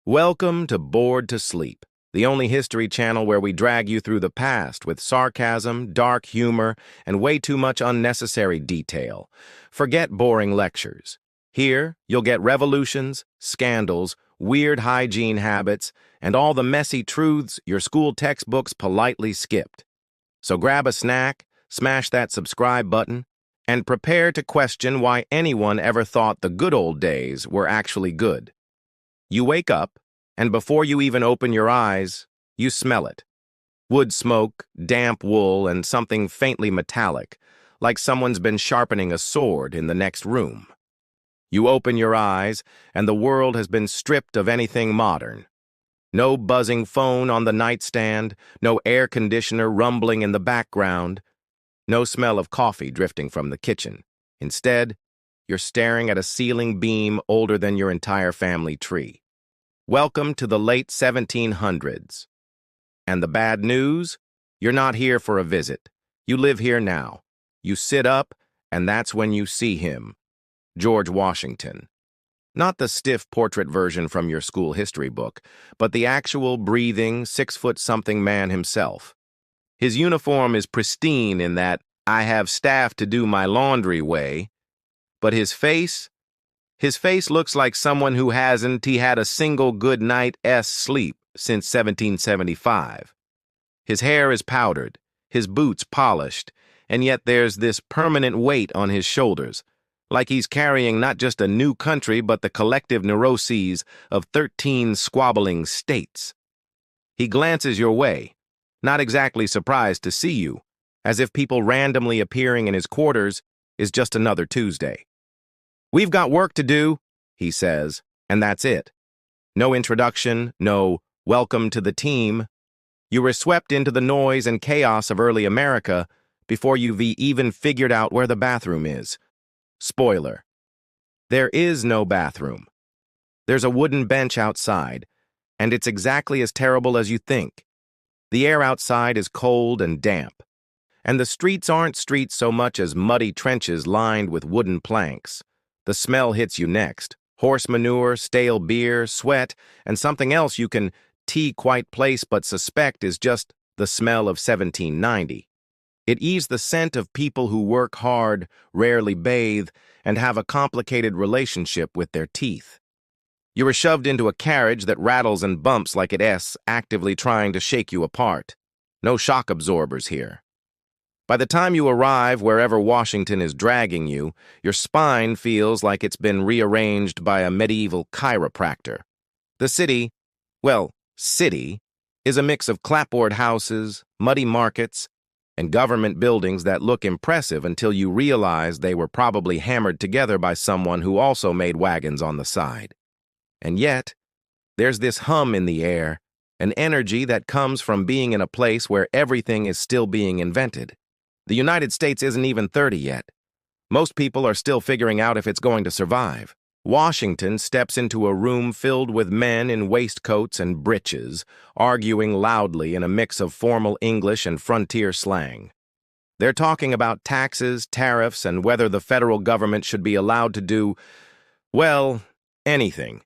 Welcome to Bored to Sleep, the only history channel where we drag you through the past with sarcasm, dark humor, and way too much unnecessary detail. Forget boring lectures. Here, you'll get revolutions, scandals, weird hygiene habits, and all the messy truths your school textbooks politely skipped. So grab a snack, smash that subscribe button, and prepare to question why anyone ever thought the good old days were actually good. You wake up, and before you even open your eyes, you smell it. Wood smoke, damp wool, and something faintly metallic, like someone's been sharpening a sword in the next room. You open your eyes, and the world has been stripped of anything modern. No buzzing phone on the nightstand, no air conditioner rumbling in the background, no smell of coffee drifting from the kitchen. Instead, you're staring at a ceiling beam older than your entire family tree. Welcome to the late 1700s. And the bad news? You're not here for a visit. You live here now. You sit up, and that's when you see him. George Washington. Not the stiff portrait version from your school history book, but the actual, breathing, 6-foot-something man himself. His uniform is pristine in that I have staff to do my laundry way, but his face looks like someone who hasn't had a single good night's sleep since 1775. His hair is powdered, his boots polished, and yet there's this permanent weight on his shoulders, like he's carrying not just a new country but the collective neuroses of 13 squabbling states. He glances your way, not exactly surprised to see you, as if people randomly appearing in his quarters is just another Tuesday. "We've got work to do," he says, and that's it. No introduction, no welcome to the team. You were swept into the noise and chaos of early America before you've even figured out where the bathroom is. Spoiler. There is no bathroom. There's a wooden bench outside, and it's exactly as terrible as you think. The air outside is cold and damp, and the streets aren't streets so much as muddy trenches lined with wooden planks. The smell hits you next. Horse manure, stale beer, sweat, and something else you can quite place but suspect is just the smell of 1790. It is the scent of people who work hard, rarely bathe, and have a complicated relationship with their teeth. You are shoved into a carriage that rattles and bumps like it's actively trying to shake you apart. No shock absorbers here. By the time you arrive wherever Washington is dragging you, your spine feels like it's been rearranged by a medieval chiropractor. The city, is a mix of clapboard houses, muddy markets, and government buildings that look impressive until you realize they were probably hammered together by someone who also made wagons on the side. And yet, there's this hum in the air, an energy that comes from being in a place where everything is still being invented. The United States isn't even 30 yet. Most people are still figuring out if it's going to survive. Washington steps into a room filled with men in waistcoats and breeches, arguing loudly in a mix of formal English and frontier slang. They're talking about taxes, tariffs, and whether the federal government should be allowed to do, anything.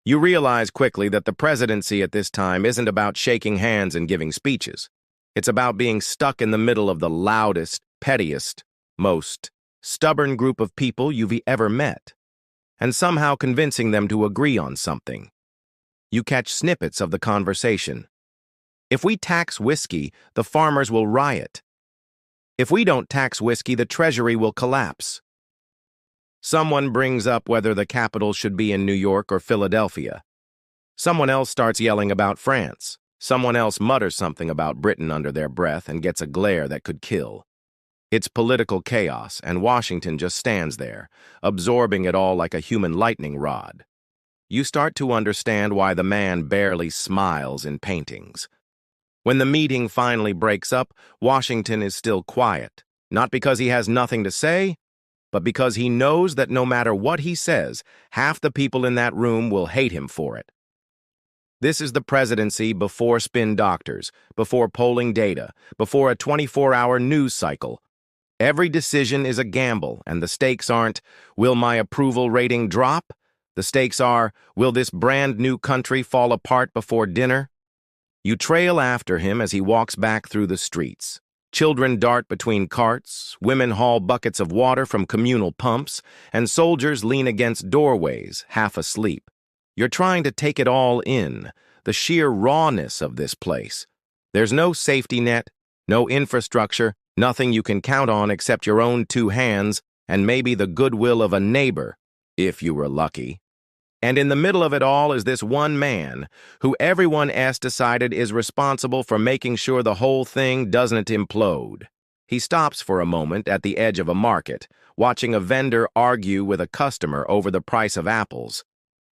You realize quickly that the presidency at this time isn't about shaking hands and giving speeches. It's about being stuck in the middle of the loudest, pettiest, most stubborn group of people you've ever met, and somehow convincing them to agree on something. You catch snippets of the conversation. If we tax whiskey, the farmers will riot. If we don't tax whiskey, the treasury will collapse. Someone brings up whether the capital should be in New York or Philadelphia. Someone else starts yelling about France. Someone else mutters something about Britain under their breath and gets a glare that could kill. It's political chaos, and Washington just stands there, absorbing it all like a human lightning rod. You start to understand why the man barely smiles in paintings. When the meeting finally breaks up, Washington is still quiet, not because he has nothing to say, but because he knows that no matter what he says, half the people in that room will hate him for it. This is the presidency before spin doctors, before polling data, before a 24-hour news cycle. Every decision is a gamble, and the stakes aren't, will my approval rating drop? The stakes are, will this brand new country fall apart before dinner? You trail after him as he walks back through the streets. Children dart between carts, women haul buckets of water from communal pumps, and soldiers lean against doorways, half asleep. You're trying to take it all in, the sheer rawness of this place. There's no safety net, no infrastructure, nothing you can count on except your own two hands and maybe the goodwill of a neighbor, if you were lucky. And in the middle of it all is this one man who everyone else decided is responsible for making sure the whole thing doesn't implode. He stops for a moment at the edge of a market, watching a vendor argue with a customer over the price of apples.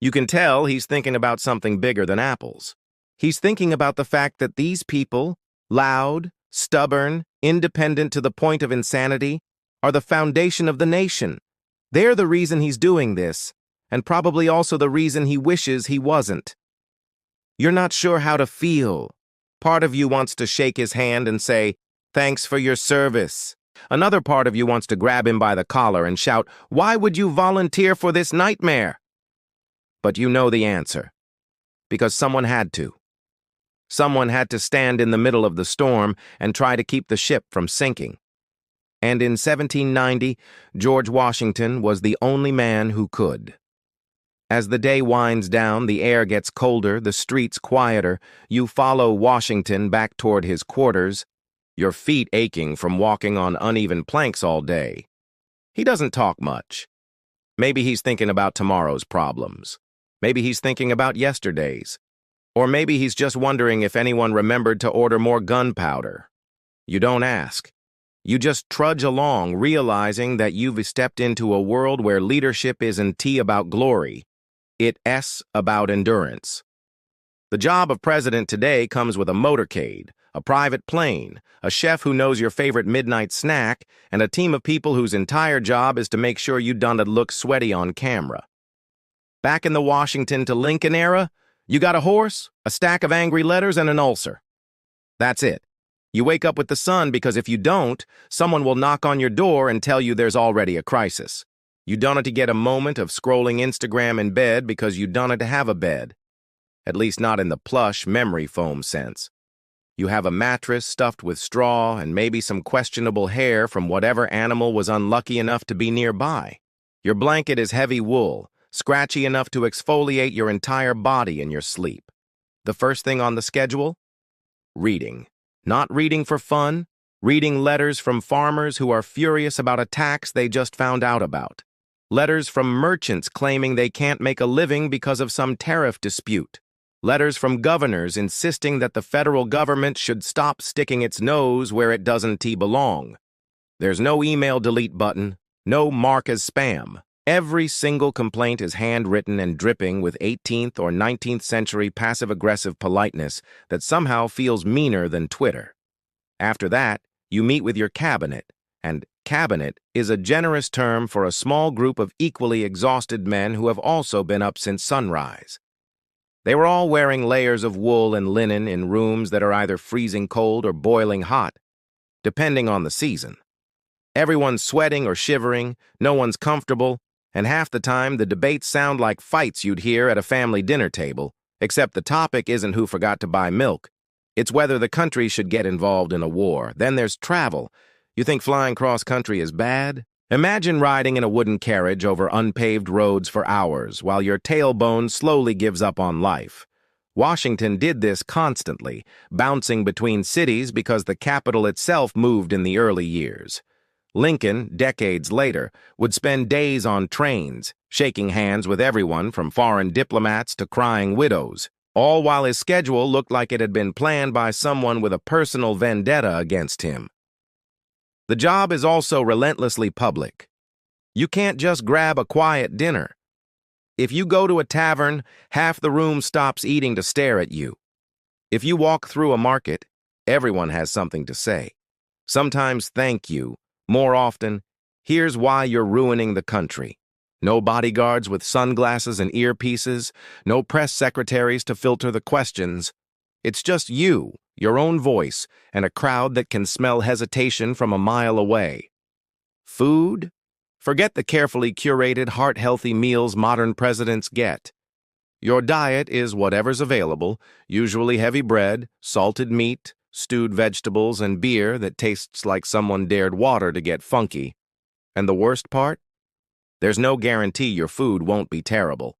You can tell he's thinking about something bigger than apples. He's thinking about the fact that these people, loud, stubborn, independent to the point of insanity, are the foundation of the nation. They're the reason he's doing this, and probably also the reason he wishes he wasn't. You're not sure how to feel. Part of you wants to shake his hand and say, "Thanks for your service." Another part of you wants to grab him by the collar and shout, "Why would you volunteer for this nightmare?" But you know the answer. Because someone had to. Someone had to stand in the middle of the storm and try to keep the ship from sinking. And in 1790, George Washington was the only man who could. As the day winds down, the air gets colder, the streets quieter, you follow Washington back toward his quarters, your feet aching from walking on uneven planks all day. He doesn't talk much. Maybe he's thinking about tomorrow's problems. Maybe he's thinking about yesterday's. Or maybe he's just wondering if anyone remembered to order more gunpowder. You don't ask. You just trudge along, realizing that you've stepped into a world where leadership isn't about glory. It's about endurance. The job of president today comes with a motorcade, a private plane, a chef who knows your favorite midnight snack, and a team of people whose entire job is to make sure you don't look sweaty on camera. Back in the Washington to Lincoln era, you got a horse, a stack of angry letters, and an ulcer. That's it. You wake up with the sun because if you don't, someone will knock on your door and tell you there's already a crisis. You don't have to get a moment of scrolling Instagram in bed because you don't have to have a bed. At least not in the plush memory foam sense. You have a mattress stuffed with straw and maybe some questionable hair from whatever animal was unlucky enough to be nearby. Your blanket is heavy wool, scratchy enough to exfoliate your entire body in your sleep. The first thing on the schedule? Reading. Not reading for fun, reading letters from farmers who are furious about a tax they just found out about. Letters from merchants claiming they can't make a living because of some tariff dispute. Letters from governors insisting that the federal government should stop sticking its nose where it doesn't belong. There's no email delete button, no mark as spam. Every single complaint is handwritten and dripping with 18th or 19th century passive-aggressive politeness that somehow feels meaner than Twitter. After that, you meet with your cabinet, and cabinet is a generous term for a small group of equally exhausted men who have also been up since sunrise. They were all wearing layers of wool and linen in rooms that are either freezing cold or boiling hot, depending on the season. Everyone's sweating or shivering, no one's comfortable, and half the time the debates sound like fights you'd hear at a family dinner table, except the topic isn't who forgot to buy milk. It's whether the country should get involved in a war. Then there's travel. You think flying cross-country is bad? Imagine riding in a wooden carriage over unpaved roads for hours while your tailbone slowly gives up on life. Washington did this constantly, bouncing between cities because the capital itself moved in the early years. Lincoln, decades later, would spend days on trains, shaking hands with everyone from foreign diplomats to crying widows, all while his schedule looked like it had been planned by someone with a personal vendetta against him. The job is also relentlessly public. You can't just grab a quiet dinner. If you go to a tavern, half the room stops eating to stare at you. If you walk through a market, everyone has something to say. Sometimes thank you. More often, here's why you're ruining the country. No bodyguards with sunglasses and earpieces, no press secretaries to filter the questions. It's just you, your own voice, and a crowd that can smell hesitation from a mile away. Food? Forget the carefully curated, heart-healthy meals modern presidents get. Your diet is whatever's available, usually heavy bread, salted meat, stewed vegetables, and beer that tastes like someone dared water to get funky. And the worst part? There's no guarantee your food won't be terrible.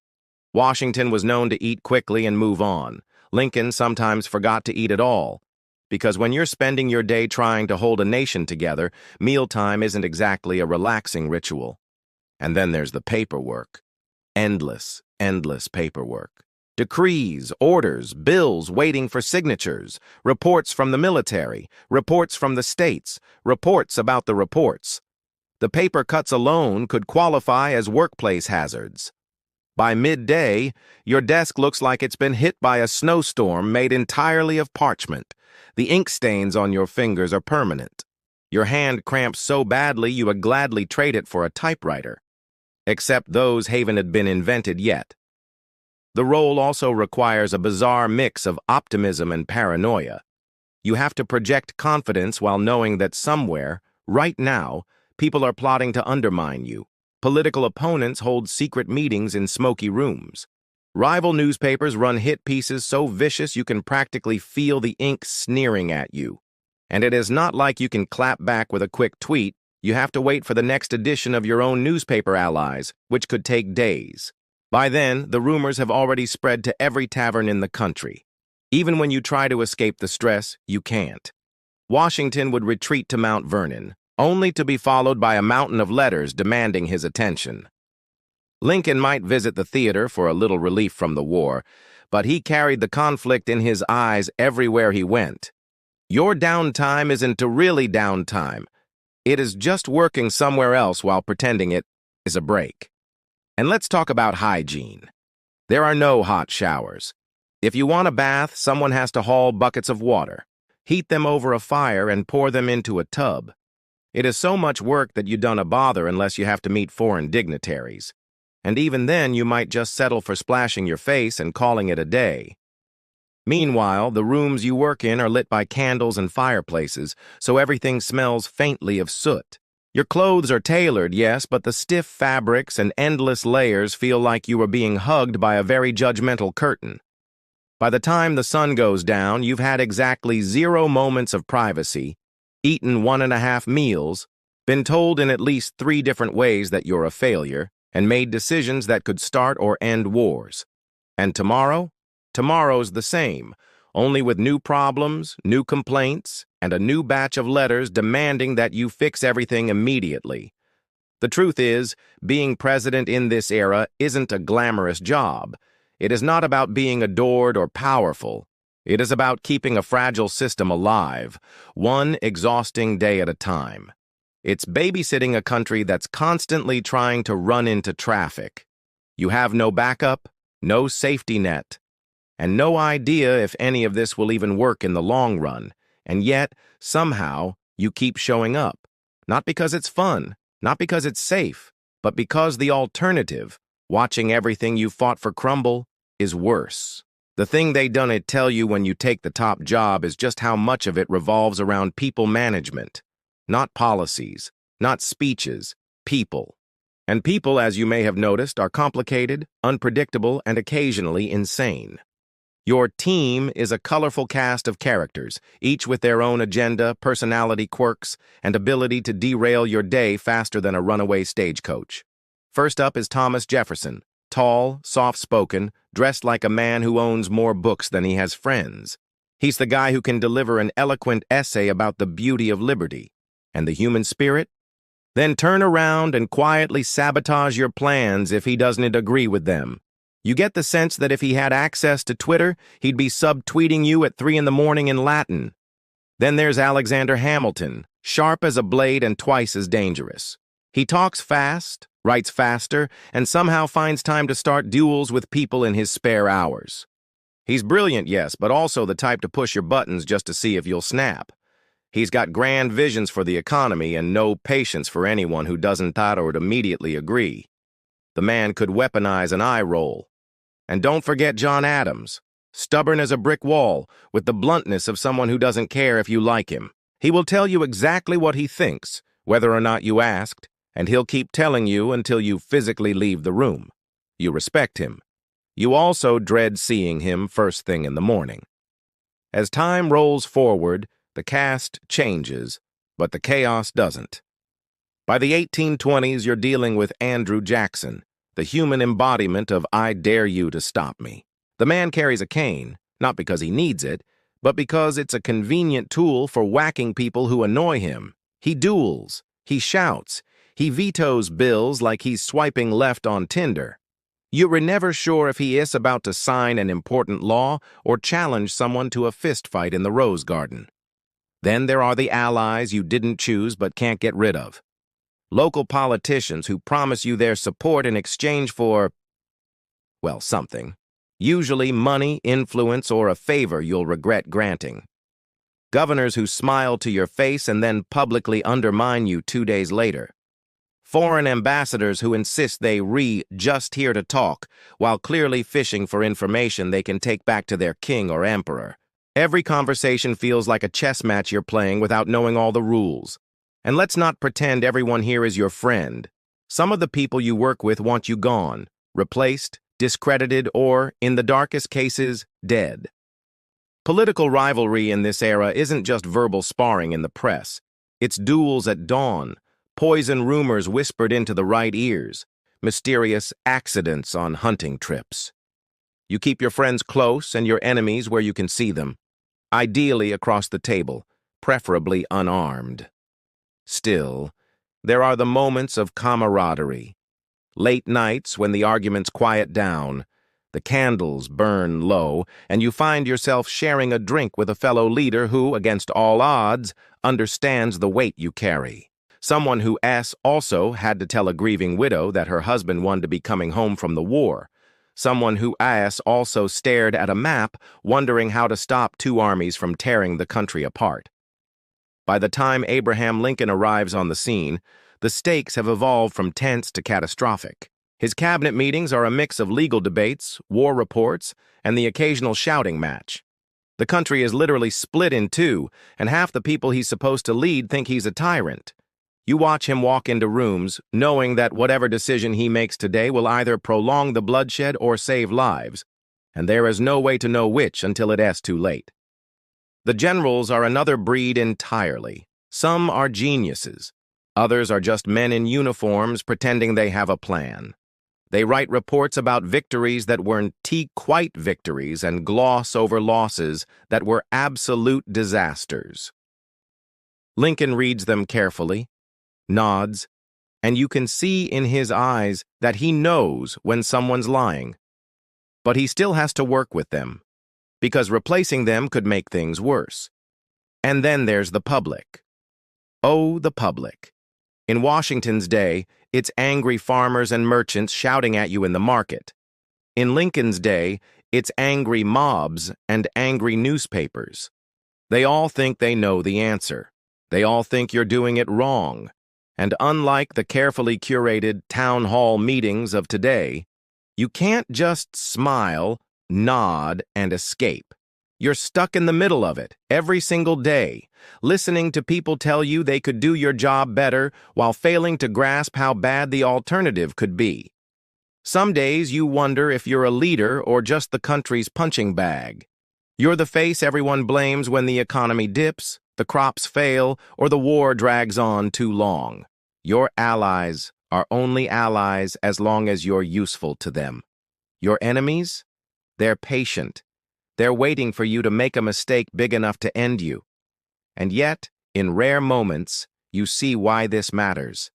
Washington was known to eat quickly and move on. Lincoln sometimes forgot to eat at all. Because when you're spending your day trying to hold a nation together, mealtime isn't exactly a relaxing ritual. And then there's the paperwork. Endless paperwork. Decrees, orders, bills waiting for signatures, reports from the military, reports from the states, reports about the reports. The paper cuts alone could qualify as workplace hazards. By midday, your desk looks like it's been hit by a snowstorm made entirely of parchment. The ink stains on your fingers are permanent. Your hand cramps so badly you would gladly trade it for a typewriter. Except those haven't been invented yet. The role also requires a bizarre mix of optimism and paranoia. You have to project confidence while knowing that somewhere, right now, people are plotting to undermine you. Political opponents hold secret meetings in smoky rooms. Rival newspapers run hit pieces so vicious you can practically feel the ink sneering at you. And it is not like you can clap back with a quick tweet. You have to wait for the next edition of your own newspaper allies, which could take days. By then, the rumors have already spread to every tavern in the country. Even when you try to escape the stress, you can't. Washington would retreat to Mount Vernon, only to be followed by a mountain of letters demanding his attention. Lincoln might visit the theater for a little relief from the war, but he carried the conflict in his eyes everywhere he went. Your downtime isn't really downtime. It is just working somewhere else while pretending it is a break. And let's talk about hygiene. There are no hot showers. If you want a bath, someone has to haul buckets of water, heat them over a fire, and pour them into a tub. It is so much work that you don't bother unless you have to meet foreign dignitaries. And even then, you might just settle for splashing your face and calling it a day. Meanwhile, the rooms you work in are lit by candles and fireplaces, so everything smells faintly of soot. Your clothes are tailored, yes, but the stiff fabrics and endless layers feel like you are being hugged by a very judgmental curtain. By the time the sun goes down, you've had exactly 0 moments of privacy, eaten 1.5 meals, been told in at least 3 different ways that you're a failure, and made decisions that could start or end wars. And tomorrow? Tomorrow's the same, only with new problems, new complaints, and a new batch of letters demanding that you fix everything immediately. The truth is, being president in this era isn't a glamorous job. It is not about being adored or powerful. It is about keeping a fragile system alive, one exhausting day at a time. It's babysitting a country that's constantly trying to run into traffic. You have no backup, no safety net, and no idea if any of this will even work in the long run. And yet, somehow, you keep showing up. Not because it's fun, not because it's safe, but because the alternative, watching everything you fought for crumble, is worse. The thing they don't tell you when you take the top job is just how much of it revolves around people management. Not policies, not speeches, people. And people, as you may have noticed, are complicated, unpredictable, and occasionally insane. Your team is a colorful cast of characters, each with their own agenda, personality quirks, and ability to derail your day faster than a runaway stagecoach. First up is Thomas Jefferson, tall, soft-spoken, dressed like a man who owns more books than he has friends. He's the guy who can deliver an eloquent essay about the beauty of liberty. And the human spirit? Then turn around and quietly sabotage your plans if he doesn't agree with them. You get the sense that if he had access to Twitter, he'd be subtweeting you at 3 in the morning in Latin. Then there's Alexander Hamilton, sharp as a blade and twice as dangerous. He talks fast, writes faster, and somehow finds time to start duels with people in his spare hours. He's brilliant, yes, but also the type to push your buttons just to see if you'll snap. He's got grand visions for the economy and no patience for anyone who doesn't thought or would immediately agree. The man could weaponize an eye roll. And don't forget John Adams, stubborn as a brick wall, with the bluntness of someone who doesn't care if you like him. He will tell you exactly what he thinks, whether or not you asked, and he'll keep telling you until you physically leave the room. You respect him. You also dread seeing him first thing in the morning. As time rolls forward, the cast changes, but the chaos doesn't. By the 1820s, you're dealing with Andrew Jackson, the human embodiment of "I dare you to stop me." The man carries a cane, not because he needs it, but because it's a convenient tool for whacking people who annoy him. He duels, he shouts, he vetoes bills like he's swiping left on Tinder. You were never sure if he is about to sign an important law or challenge someone to a fistfight in the Rose Garden. Then there are the allies you didn't choose but can't get rid of. Local politicians who promise you their support in exchange for, well, something. Usually money, influence, or a favor you'll regret granting. Governors who smile to your face and then publicly undermine you 2 days later. Foreign ambassadors who insist they just here to talk, while clearly fishing for information they can take back to their king or emperor. Every conversation feels like a chess match you're playing without knowing all the rules. And let's not pretend everyone here is your friend. Some of the people you work with want you gone, replaced, discredited, or, in the darkest cases, dead. Political rivalry in this era isn't just verbal sparring in the press. It's duels at dawn, poison rumors whispered into the right ears, mysterious accidents on hunting trips. You keep your friends close and your enemies where you can see them, ideally across the table, preferably unarmed. Still, there are the moments of camaraderie. Late nights when the arguments quiet down, the candles burn low, and you find yourself sharing a drink with a fellow leader who, against all odds, understands the weight you carry. Someone who also had to tell a grieving widow that her husband wanted to be coming home from the war. Someone who also stared at a map, wondering how to stop two armies from tearing the country apart. By the time Abraham Lincoln arrives on the scene, the stakes have evolved from tense to catastrophic. His cabinet meetings are a mix of legal debates, war reports, and the occasional shouting match. The country is literally split in two, and half the people he's supposed to lead think he's a tyrant. You watch him walk into rooms, knowing that whatever decision he makes today will either prolong the bloodshed or save lives, and there is no way to know which until it's too late. The generals are another breed entirely. Some are geniuses. Others are just men in uniforms pretending they have a plan. They write reports about victories that weren't quite victories and gloss over losses that were absolute disasters. Lincoln reads them carefully, nods, and you can see in his eyes that he knows when someone's lying. But he still has to work with them, because replacing them could make things worse. And then there's the public. Oh, the public. In Washington's day, it's angry farmers and merchants shouting at you in the market. In Lincoln's day, it's angry mobs and angry newspapers. They all think they know the answer. They all think you're doing it wrong. And unlike the carefully curated town hall meetings of today, you can't just smile, nod, and escape. You're stuck in the middle of it every single day, listening to people tell you they could do your job better while failing to grasp how bad the alternative could be. Some days you wonder if you're a leader or just the country's punching bag. You're the face everyone blames when the economy dips, the crops fail, or the war drags on too long. Your allies are only allies as long as you're useful to them. Your enemies? They're patient. They're waiting for you to make a mistake big enough to end you. And yet, in rare moments, you see why this matters.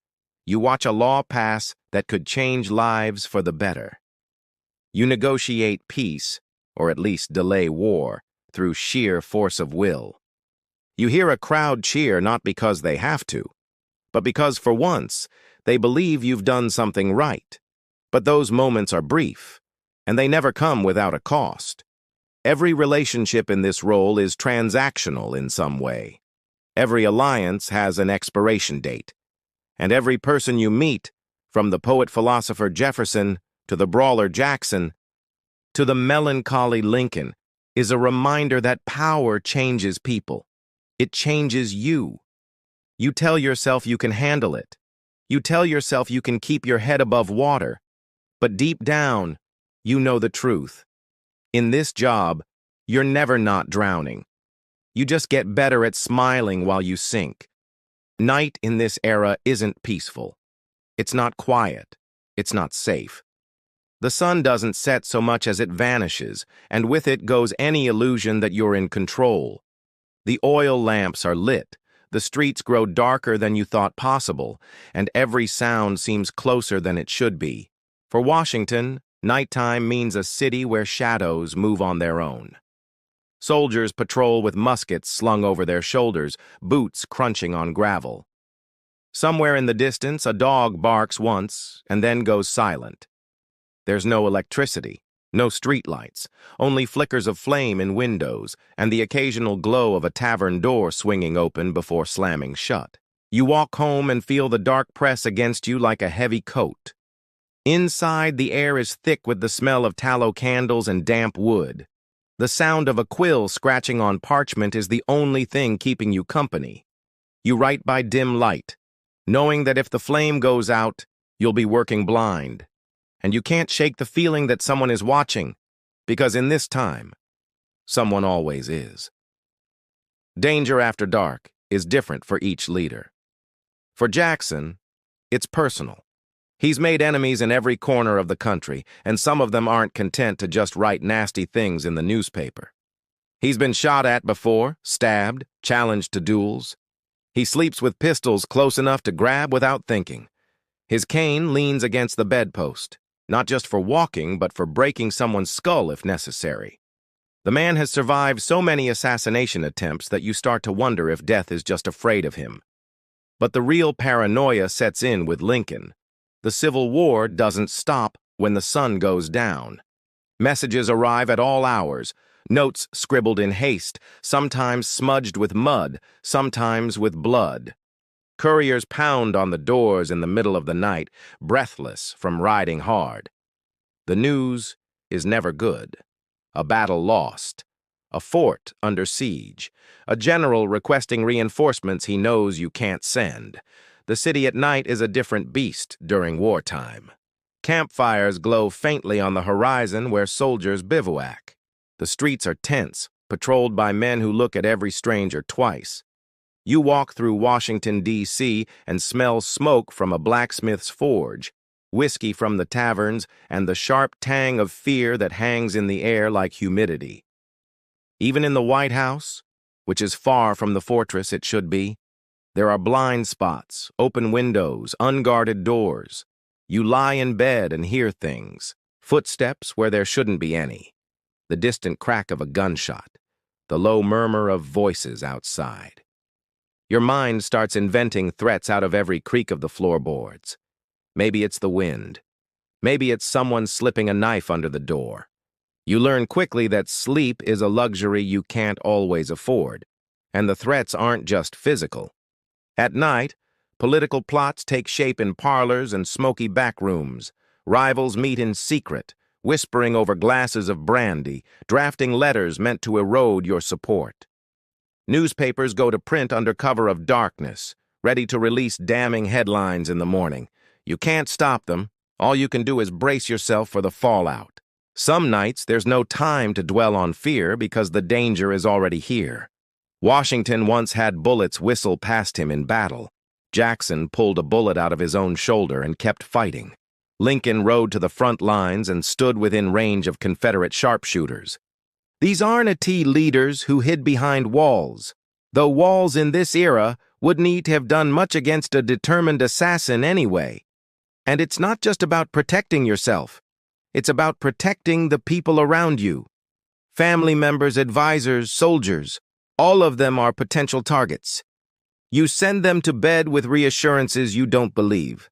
You watch a law pass that could change lives for the better. You negotiate peace, or at least delay war, through sheer force of will. You hear a crowd cheer not because they have to, but because for once, they believe you've done something right. But those moments are brief, and they never come without a cost. Every relationship in this role is transactional in some way. Every alliance has an expiration date. And every person you meet, from the poet-philosopher Jefferson to the brawler Jackson to the melancholy Lincoln, is a reminder that power changes people. It changes you. You tell yourself you can handle it. You tell yourself you can keep your head above water, but deep down, you know the truth. In this job, you're never not drowning. You just get better at smiling while you sink. Night in this era isn't peaceful. It's not quiet. It's not safe. The sun doesn't set so much as it vanishes, and with it goes any illusion that you're in control. The oil lamps are lit, the streets grow darker than you thought possible, and every sound seems closer than it should be. For Washington, nighttime means a city where shadows move on their own. Soldiers patrol with muskets slung over their shoulders, boots crunching on gravel. Somewhere in the distance, a dog barks once and then goes silent. There's no electricity, no streetlights, only flickers of flame in windows and the occasional glow of a tavern door swinging open before slamming shut. You walk home and feel the dark press against you like a heavy coat. Inside, the air is thick with the smell of tallow candles and damp wood. The sound of a quill scratching on parchment is the only thing keeping you company. You write by dim light, knowing that if the flame goes out, you'll be working blind. And you can't shake the feeling that someone is watching, because in this time, someone always is. Danger after dark is different for each leader. For Jackson, it's personal. He's made enemies in every corner of the country, and some of them aren't content to just write nasty things in the newspaper. He's been shot at before, stabbed, challenged to duels. He sleeps with pistols close enough to grab without thinking. His cane leans against the bedpost, not just for walking, but for breaking someone's skull if necessary. The man has survived so many assassination attempts that you start to wonder if death is just afraid of him. But the real paranoia sets in with Lincoln. The Civil War doesn't stop when the sun goes down. Messages arrive at all hours, notes scribbled in haste, sometimes smudged with mud, sometimes with blood. Couriers pound on the doors in the middle of the night, breathless from riding hard. The news is never good. A battle lost. A fort under siege. A general requesting reinforcements he knows you can't send. The city at night is a different beast during wartime. Campfires glow faintly on the horizon where soldiers bivouac. The streets are tense, patrolled by men who look at every stranger twice. You walk through Washington, D.C. and smell smoke from a blacksmith's forge, whiskey from the taverns, and the sharp tang of fear that hangs in the air like humidity. Even in the White House, which is far from the fortress it should be, there are blind spots, open windows, unguarded doors. You lie in bed and hear things, footsteps where there shouldn't be any, the distant crack of a gunshot, the low murmur of voices outside. Your mind starts inventing threats out of every creak of the floorboards. Maybe it's the wind. Maybe it's someone slipping a knife under the door. You learn quickly that sleep is a luxury you can't always afford, and the threats aren't just physical. At night, political plots take shape in parlors and smoky back rooms. Rivals meet in secret, whispering over glasses of brandy, drafting letters meant to erode your support. Newspapers go to print under cover of darkness, ready to release damning headlines in the morning. You can't stop them. All you can do is brace yourself for the fallout. Some nights, there's no time to dwell on fear because the danger is already here. Washington once had bullets whistle past him in battle. Jackson pulled a bullet out of his own shoulder and kept fighting. Lincoln rode to the front lines and stood within range of Confederate sharpshooters. These aren't leaders who hid behind walls, though walls in this era would need to have done much against a determined assassin anyway. And it's not just about protecting yourself. It's about protecting the people around you. Family members, advisors, soldiers. All of them are potential targets. You send them to bed with reassurances you don't believe,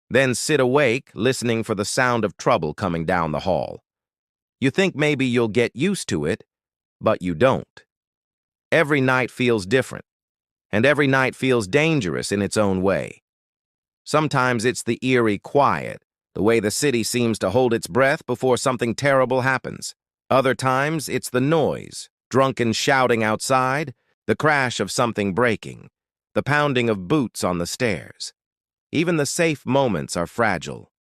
then sit awake listening for the sound of trouble coming down the hall. You think maybe you'll get used to it, but you don't. Every night feels different, and every night feels dangerous in its own way. Sometimes it's the eerie quiet, the way the city seems to hold its breath before something terrible happens. Other times it's the noise, drunken shouting outside, the crash of something breaking, the pounding of boots on the stairs. Even the safe moments are fragile.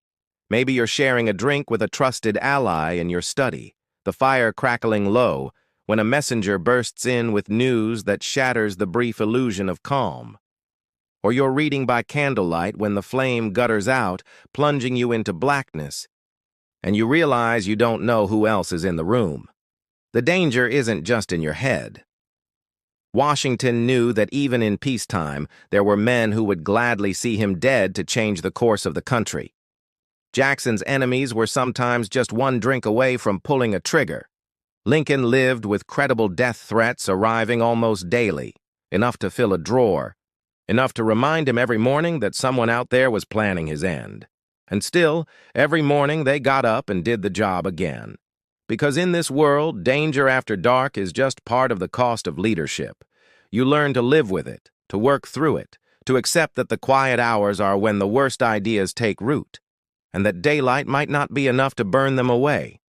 Maybe you're sharing a drink with a trusted ally in your study, the fire crackling low, when a messenger bursts in with news that shatters the brief illusion of calm. Or you're reading by candlelight when the flame gutters out, plunging you into blackness, and you realize you don't know who else is in the room. The danger isn't just in your head. Washington knew that even in peacetime, there were men who would gladly see him dead to change the course of the country. Jackson's enemies were sometimes just one drink away from pulling a trigger. Lincoln lived with credible death threats arriving almost daily, enough to fill a drawer, enough to remind him every morning that someone out there was planning his end. And still, every morning they got up and did the job again. Because in this world, danger after dark is just part of the cost of leadership. You learn to live with it, to work through it, to accept that the quiet hours are when the worst ideas take root, and that daylight might not be enough to burn them away.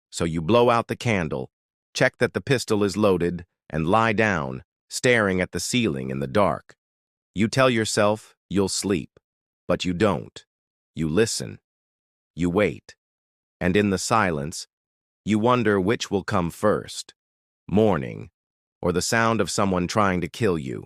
So you blow out the candle, check that the pistol is loaded, and lie down, staring at the ceiling in the dark. You tell yourself you'll sleep, but you don't. You listen. You wait. And in the silence, you wonder which will come first, morning, or the sound of someone trying to kill you.